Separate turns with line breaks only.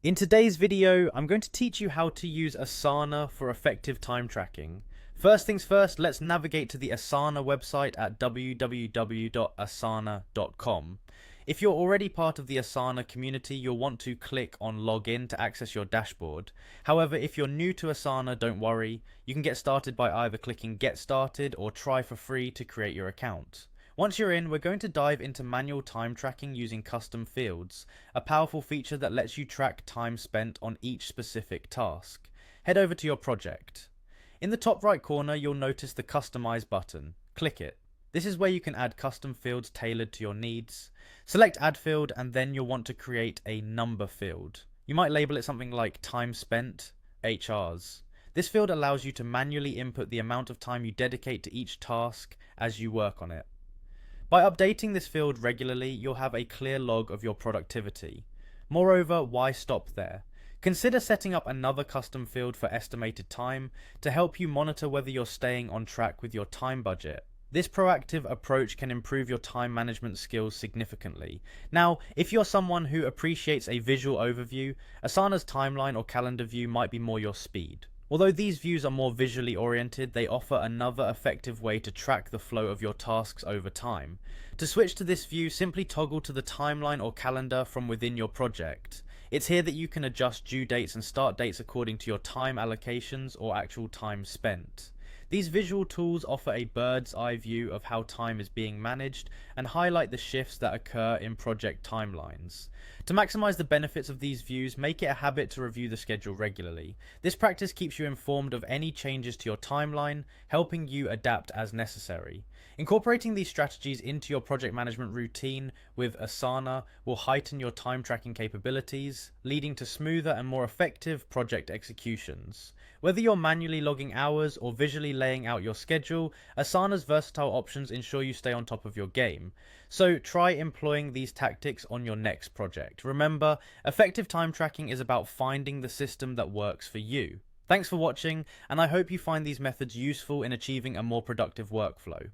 In today's video, I'm going to teach you how to use Asana for effective time tracking. First things first, let's navigate to the Asana website at www.asana.com. If you're already part of the Asana community, you'll want to click on Login to access your dashboard. However, if you're new to Asana, don't worry. You can get started by either clicking Get Started or Try for free to create your account. Once you're in, we're going to dive into manual time tracking using custom fields, a powerful feature that lets you track time spent on each specific task. Head over to your project. In the top right corner, you'll notice the Customize button. Click it. This is where you can add custom fields tailored to your needs. Select Add Field, and then you'll want to create a number field. You might label it something like Time Spent, HRs. This field allows you to manually input the amount of time you dedicate to each task as you work on it. By updating this field regularly, you'll have a clear log of your productivity. Moreover, why stop there? Consider setting up another custom field for estimated time to help you monitor whether you're staying on track with your time budget. This proactive approach can improve your time management skills significantly. Now, if you're someone who appreciates a visual overview, Asana's timeline or calendar view might be more your speed. Although these views are more visually oriented, they offer another effective way to track the flow of your tasks over time. To switch to this view, simply toggle to the timeline or calendar from within your project. It's here that you can adjust due dates and start dates according to your time allocations or actual time spent. These visual tools offer a bird's eye view of how time is being managed and highlight the shifts that occur in project timelines. To maximize the benefits of these views, make it a habit to review the schedule regularly. This practice keeps you informed of any changes to your timeline, helping you adapt as necessary. Incorporating these strategies into your project management routine with Asana will heighten your time tracking capabilities, leading to smoother and more effective project executions. Whether you're manually logging hours or visually laying out your schedule, Asana's versatile options ensure you stay on top of your game. So try employing these tactics on your next project. Remember, effective time tracking is about finding the system that works for you. Thanks for watching, and I hope you find these methods useful in achieving a more productive workflow.